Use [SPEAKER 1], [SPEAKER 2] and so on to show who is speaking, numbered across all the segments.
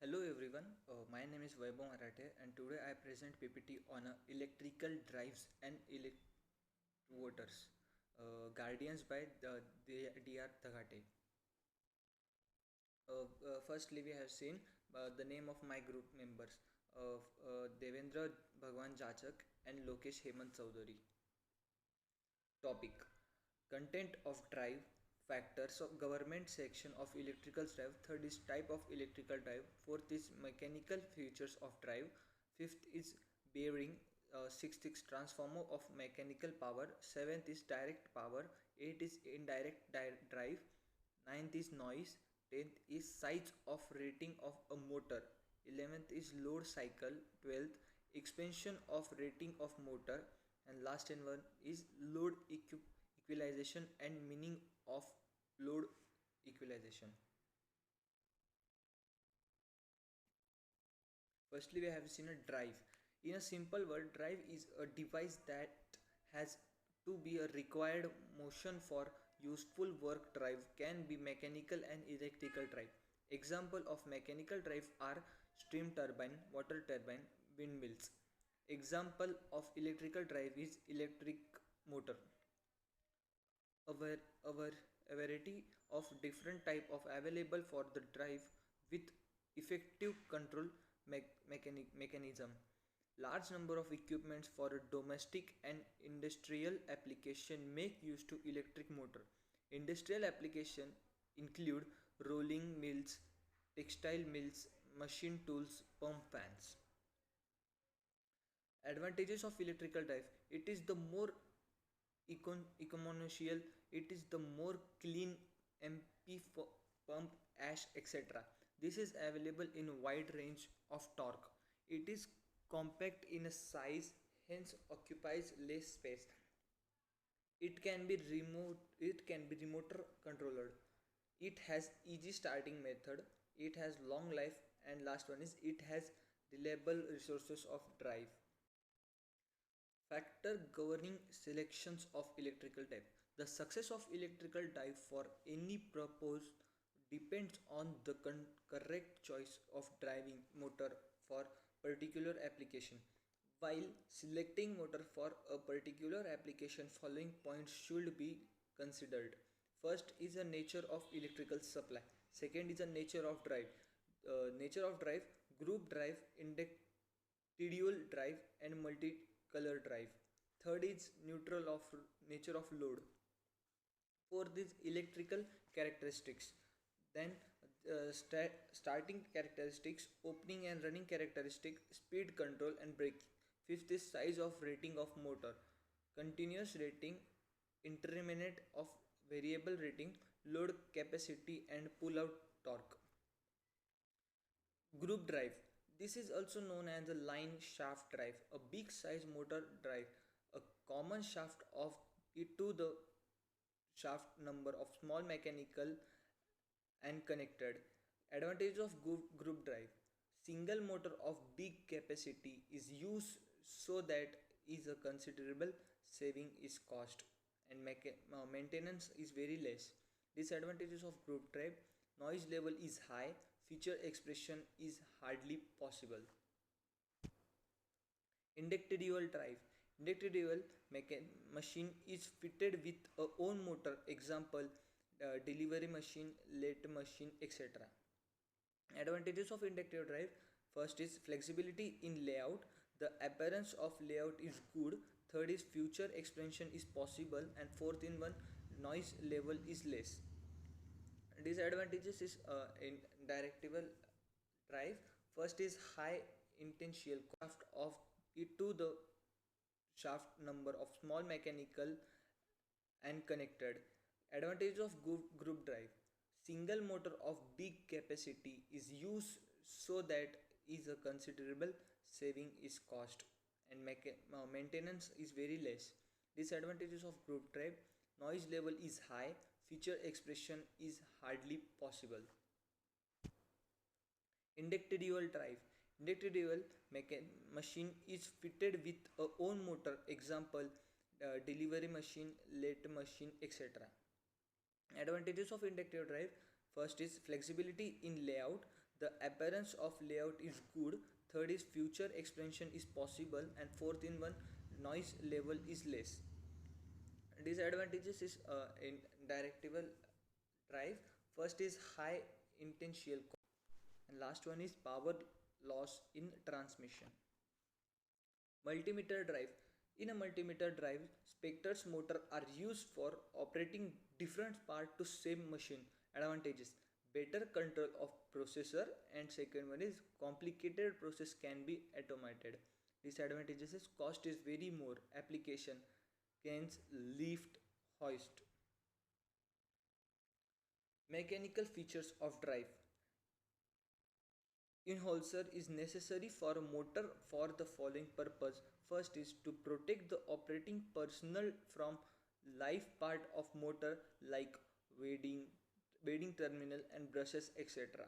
[SPEAKER 1] Hello everyone, my name is Vaibhav Marathe and today I present PPT on electrical drives and electrovoters, Guardians by D.R. Thagate. Firstly, we have seen the name of my group members, Devendra Bhagwan Jachak and Lokesh Hemant Chaudhary. Topic: Content of drive, factors of government section of electrical drive. Third is type of electrical drive. Fourth is mechanical features of drive. Fifth is bearing. Sixth is transformer of mechanical power. Seventh is direct power. Eighth is indirect drive. Ninth is noise. Tenth is size of rating of a motor. 11th is load cycle. 12th expansion of rating of motor, and last and one is load equalization and meaning of load equalization. Firstly, we have seen a drive. In a simple word, drive is a device that has to be a required motion for useful work. Drive can be mechanical and electrical drive. Example of mechanical drive are steam turbine, water turbine, windmills. Example of electrical drive is electric motor. A variety of different type of available for the drive with effective control mechanism. Large number of equipments for a domestic and industrial application make use to electric motor. Industrial application include rolling mills, textile mills, machine tools, pump fans. Advantages of electrical drive: it is the more economical, it is the more clean, MP pump, ash, etc. This is available in wide range of torque. It is compact in a size, hence occupies less space. It can be remote controlled. It has easy starting method. It has long life, and last one is it has reliable resources of drive. Factor governing selections of electrical type. The success of electrical type for any purpose depends on the correct choice of driving motor for particular application. While selecting motor for a particular application, following points should be considered. First is the nature of electrical supply. Second is the nature of drive. Nature of drive: group drive, individual drive, and multi-color drive. Third is neutral of nature of load. Fourth is electrical characteristics. Then starting characteristics, opening and running characteristic, speed control and braking. Fifth is size of rating of motor, continuous rating, intermittent of variable rating, load capacity and pull out torque. Group drive. This is also known as a line shaft drive, a big size motor drive, a common shaft of it to the shaft number of small mechanical and connected. Advantage of group drive: single motor of big capacity is used, so that is a considerable saving is cost, and maintenance is very less. Disadvantages of group drive: noise level is high, feature expression is hardly possible. Inductive drive. Inductive machine is fitted with a own motor. Example, delivery machine, late machine, etc. Advantages of inductive drive: first is flexibility in layout, the appearance of layout is good. Third is future expansion is possible, and fourth in one, noise level is less. Disadvantages is in directional drive. First is high intentional shaft of it to the shaft number of small mechanical and connected. Advantage of group drive: single motor of big capacity is used, so that is a considerable saving is cost, and maintenance is very less. Disadvantages of group drive: noise level is high, feature expression is hardly possible. Inductive drive. Inductive machine is fitted with a own motor. Example, delivery machine, late machine, etc. Advantages of inductive drive: first is flexibility in layout, The appearance of layout is good. Third is future expansion is possible, and fourth in one, noise level is less. Disadvantages is in directional drive. First is high intentional and last one is power loss in transmission. Multimeter drive. In a multimeter drive, Spectre's motor are used for operating different part to same machine. Advantages: better control of processor, and second one is complicated process can be automated. Disadvantages is cost is very more. Application: cans, lift, hoist. Mechanical features of drive. Enhancer is necessary for a motor for the following purpose. First is to protect the operating personnel from live part of motor like winding, winding terminal and brushes etc.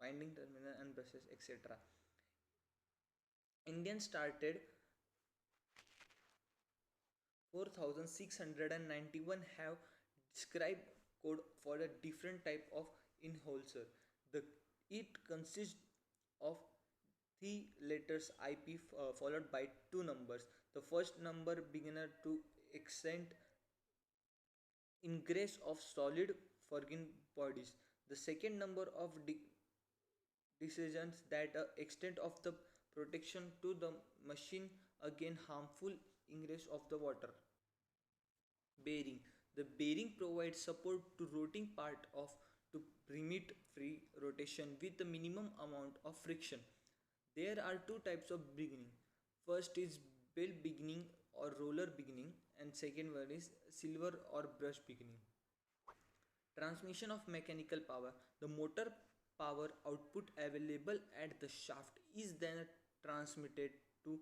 [SPEAKER 1] Winding terminal and brushes etc. Indian started 4691 have described code for a different type of enhancer. The it consists of three letters IP followed by two numbers. The first number beginner to extent ingress of solid foreign bodies. The second number of decisions that extent of the protection to the machine against harmful ingress of the water. Bearing. The bearing provides support to rotating part of to permit free rotation with the minimum amount of friction. There are two types of beginning. First is bell beginning or roller beginning, and second one is silver or brush beginning. Transmission of mechanical power. The motor power output available at the shaft is then transmitted to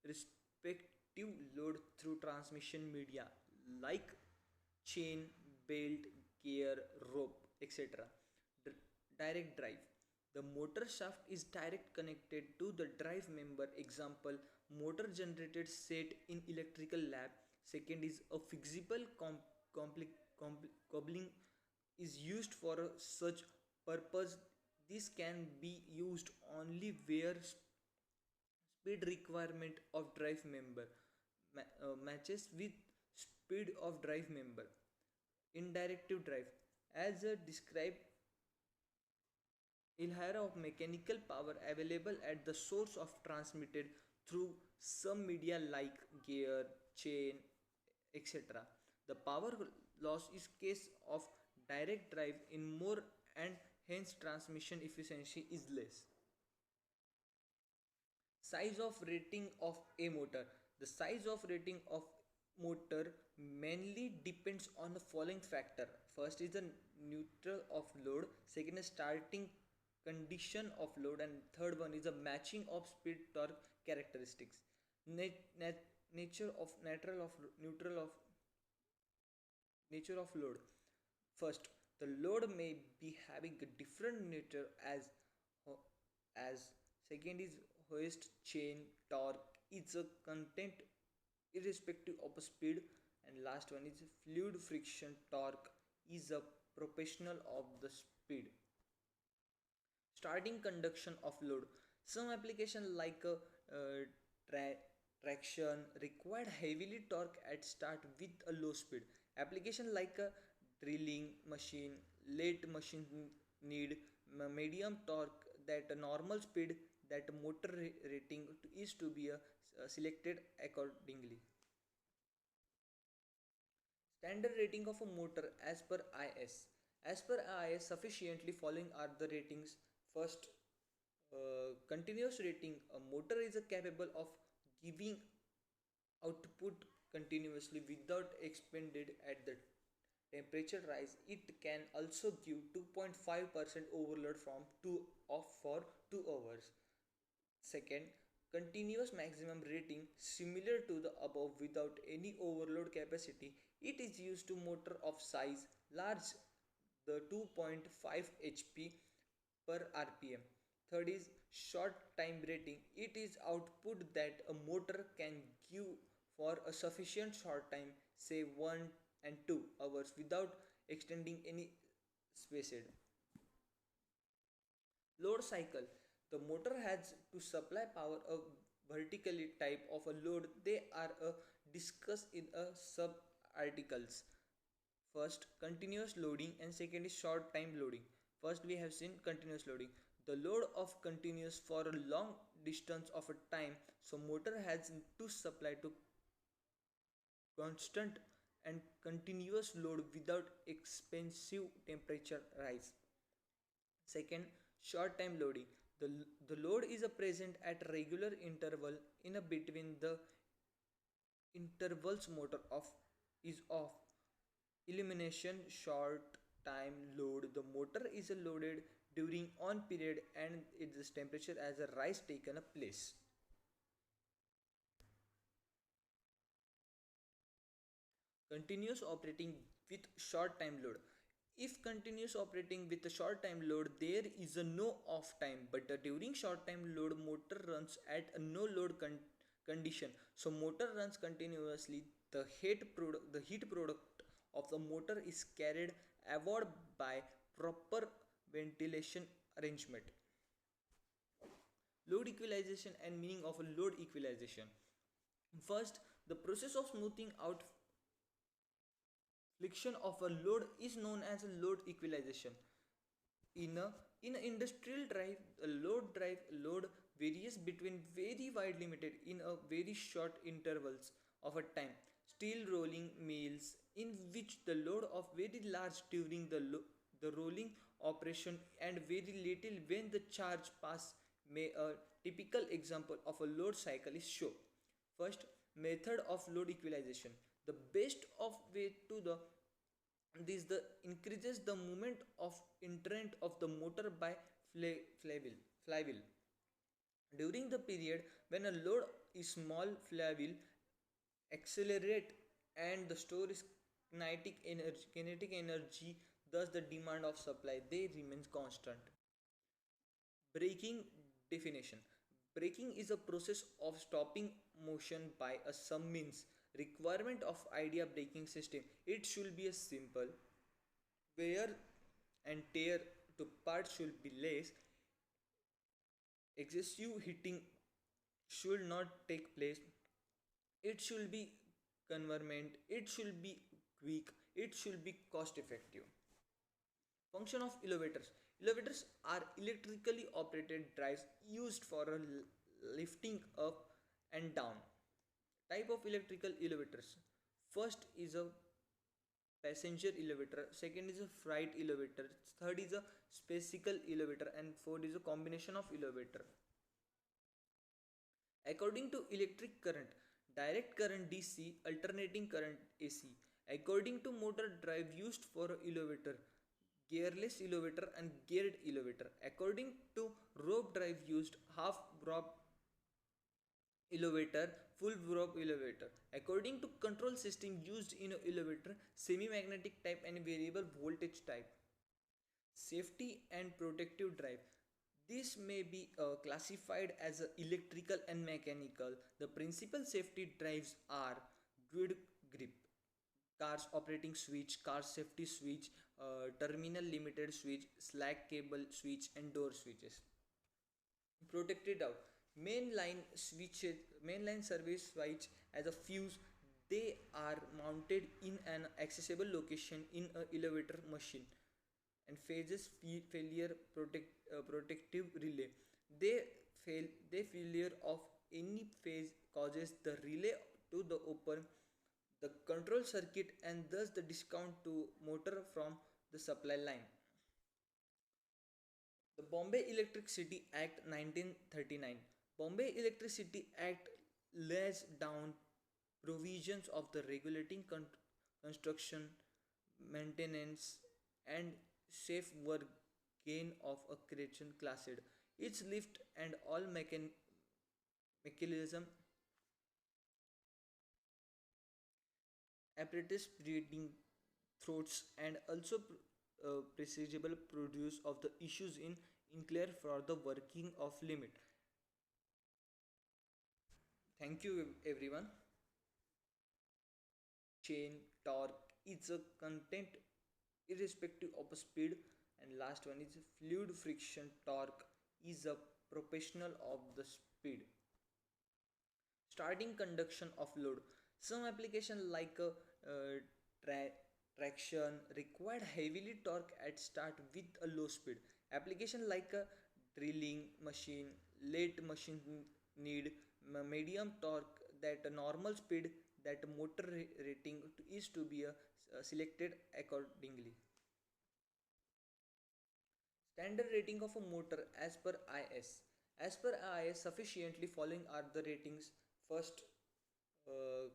[SPEAKER 1] respective load through transmission media like chain, belt, gear, rope, etc. Direct drive. The motor shaft is direct connected to the drive member. Example: motor generated set in electrical lab. Second is a flexible coupling is used for such purpose. This can be used only where speed requirement of drive member matches with speed of drive member. Indirective drive. As described, inhera of mechanical power available at the source of transmitted through some media like gear, chain, etc. The power loss is case of direct drive in more and hence transmission efficiency is less. Size of rating of a motor. The size of rating of motor mainly depends on the following factor. First is the neutral of load, second is starting condition of load, and third one is the matching of speed torque characteristics. Nature of natural of neutral of nature of load. First, the load may be having a different nature as second is hoist, chain, torque is a content irrespective of speed, and last one is fluid friction torque is a proportional of the speed. Starting conduction of load. Some application like traction required heavily torque at start with a low speed. Application like a drilling machine, late machine need medium torque that a normal speed that motor rating is to be selected accordingly. Standard rating of a motor as per IS. As per IS, sufficiently following are the ratings. First, continuous rating. A motor is capable of giving output continuously without expended at the temperature rise. It can also give 2.5% overload from 2 off for 2 hours. Second, continuous maximum rating similar to the above without any overload capacity. It is used to motor of size large, the 2.5 HP per RPM. Third is short time rating. It is output that a motor can give for a sufficient short time, say 1 and 2 hours without extending any spaced. Load cycle. The motor has to supply power a vertically type of a load. They are discussed in a sub articles. First, continuous loading, and second is short time loading. First, we have seen continuous loading. The load of continuous for a long distance of a time, so motor has to supply to constant and continuous load without expensive temperature rise. Second, short time loading. The load is a present at regular interval in a between the intervals motor off is off. Elimination short time load. The motor is loaded during on period and its temperature as a rise taken a place. Continuous operating with short time load. If continuous operating with a short time load, there is a no off time, but during short time load, motor runs at a no load condition. So motor runs continuously. The heat product of the motor is carried aboard by proper ventilation arrangement. Load equalization and meaning of a load equalization. First, the process of smoothing out friction of a load is known as a load equalization. In a in an industrial drive, a load varies between very wide limited in a very short intervals of a time. Steel rolling mills in which the load of very large during the rolling operation and very little when the charge pass may a typical example of a load cycle is shown. First, method of load equalization. The best of way to the this the increases the movement of intent of the motor by flywheel. During the period when a load is small, flywheel accelerate and the store is kinetic energy, thus the demand of supply they remains constant. Braking definition. Braking is a process of stopping motion by a some means. Requirement of idea braking system. It should be a simple. Wear and tear to parts should be less. Excessive hitting should not take place. It should be convenient. It should be quick. It should be cost effective. Function of elevators. Elevators are electrically operated drives used for a lifting up and down. Type of electrical elevators. First is a passenger elevator, second is a freight elevator, third is a special elevator, and fourth is a combination of elevator. According to electric current, direct current DC, alternating current AC. According to motor drive used for elevator, gearless elevator and geared elevator. According to rope drive used, half rope elevator, full rope elevator. According to control system used in an elevator, semi-magnetic type and variable voltage type. Safety and protective drive. This may be classified as electrical and mechanical. The principal safety drives are good grip, car's operating switch, car safety switch, terminal limited switch, slack cable switch, and door switches. Protected out mainline switches, mainline service switch as a fuse. They are mounted in an accessible location in a elevator machine and phases failure protective relay. They failure of any phase causes the relay to the open the control circuit and thus the discount to motor from the supply line. The Bombay Electricity Act 1939. Bombay Electricity Act lays down provisions of the regulating construction, maintenance, and safe work gain of a creation classed. Its lift and all mechanism apparatus breathing throats and also precisable produce of the issues in clear for the working of limit. Thank you everyone. Chain torque is a content irrespective of speed, and last one is fluid friction torque is a proportional of the speed. Starting conduction of load. Some application like tra- traction required heavily torque at start with a low speed. Application like a drilling machine, late machine need medium torque that a normal speed that motor rating is to be selected accordingly. Standard rating of a motor as per IS. As per IS, sufficiently following are the ratings. First,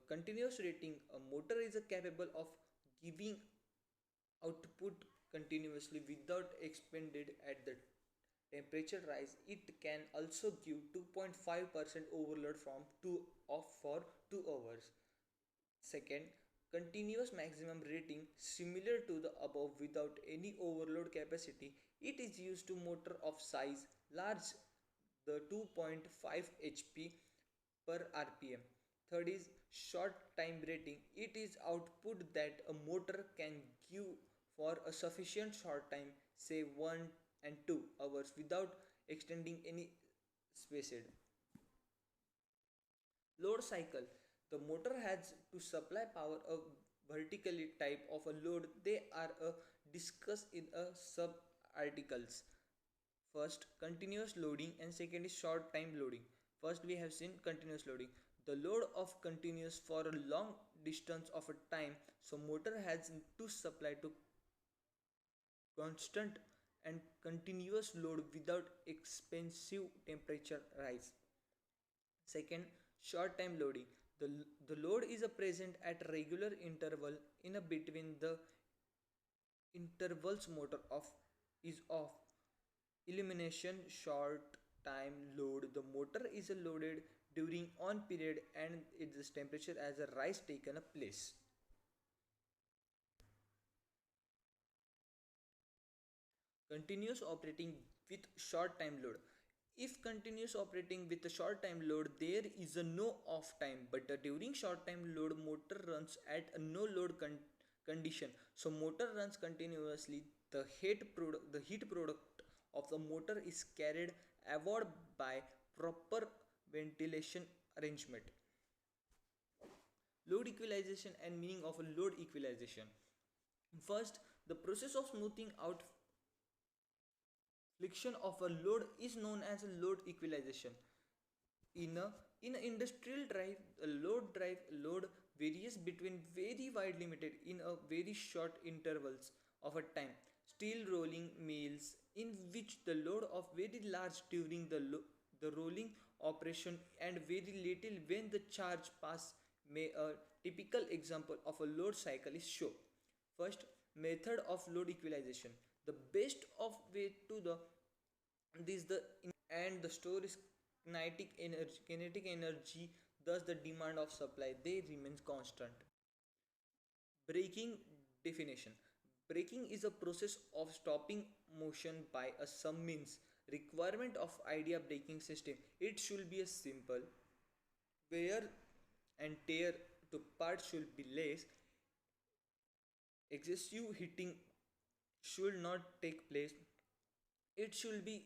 [SPEAKER 1] continuous rating. A motor is capable of giving output continuously without expended at the temperature rise. It can also give 2.5% overload from 2 off for 2 hours. Second, continuous maximum rating similar to the above without any overload capacity. It is used to motor of size large, the 2.5 HP per rpm. Third is short time rating. It is output that a motor can give for a sufficient short time, say 1 and 2 hours without extending any spaced. Load cycle. The motor has to supply power a vertically type of a load. They are discussed in a sub articles. First, continuous loading, and second is short time loading. First, we have seen continuous loading. The load of continuous for a long distance of a time, so motor has to supply to constant and continuous load without expensive temperature rise. Second, short time loading. The load is a present at regular interval in a between the intervals motor off is off. Elimination short time load. The motor is loaded during on period and its temperature as a rise taken a place. Continuous operating with short time load. If continuous operating with a short time load, there is a no off time, but during short time load, motor runs at a no load condition. So motor runs continuously. The heat product of the motor is carried aboard by proper ventilation arrangement. Load equalization and meaning of a load equalization. First, the process of smoothing out friction of a load is known as a load equalization. In a in an industrial drive, a load varies between very wide limited in a very short intervals of a time. Steel rolling mills in which the load of very large during the rolling operation and very little when the charge pass may a typical example of a load cycle is shown. First, method of load equalization. The best of way to the this the and the store is kinetic energy, thus the demand of supply they remains constant. Braking definition. Braking is a process of stopping motion by a some means. Requirement of idea braking system. It should be a simple wear and tear to parts should be less. Excessive hitting should not take place. It should be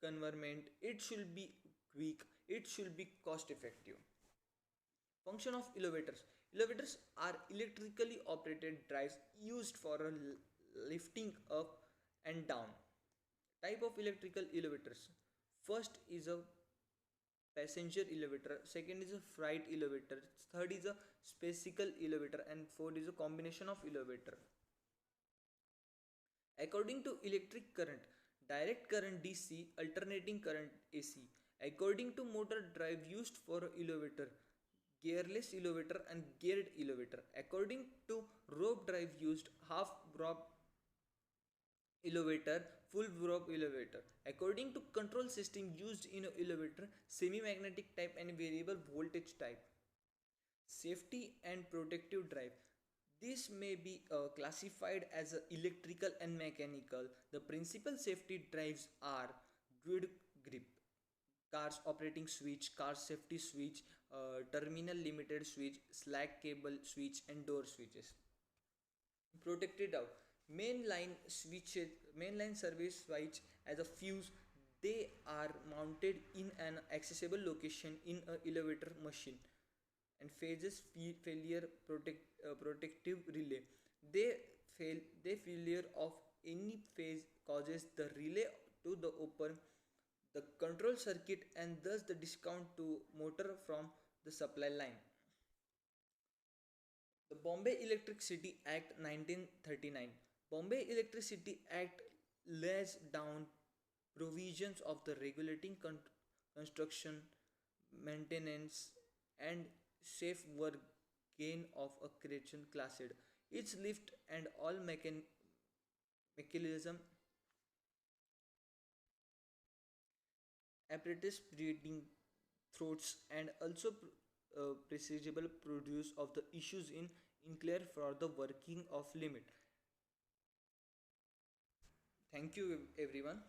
[SPEAKER 1] convenient. It should be quick. It should be cost effective. Function of elevators. Elevators are electrically operated drives used for a lifting up and down. Type of electrical elevators. First is a passenger elevator, second is a freight elevator, third is a special elevator, and fourth is a combination of elevator. According to electric current, direct current DC, alternating current AC. According to motor drive used for elevator, gearless elevator and geared elevator. According to rope drive used, half rope elevator, full rope elevator. According to control system used in an elevator, semi-magnetic type and variable voltage type. Safety and protective drive. This may be classified as electrical and mechanical. The principal safety drives are grid grip, car's operating switch, car safety switch, terminal limited switch, slack cable switch, and door switches. Protected out mainline switches, mainline service switch as a fuse, They are mounted in an accessible location in a elevator machine and phases failure protective relay. They they failure of any phase causes the relay to the open the control circuit and thus the discount to motor from the supply line. The Bombay Electricity Act 1939. Bombay Electricity Act lays down provisions of the regulating construction, maintenance, and safe work gain of a creation classed. Its lift and all mechanism apparatus breathing throats and also precisable produce of the issues in clear for the working of limit. Thank you everyone.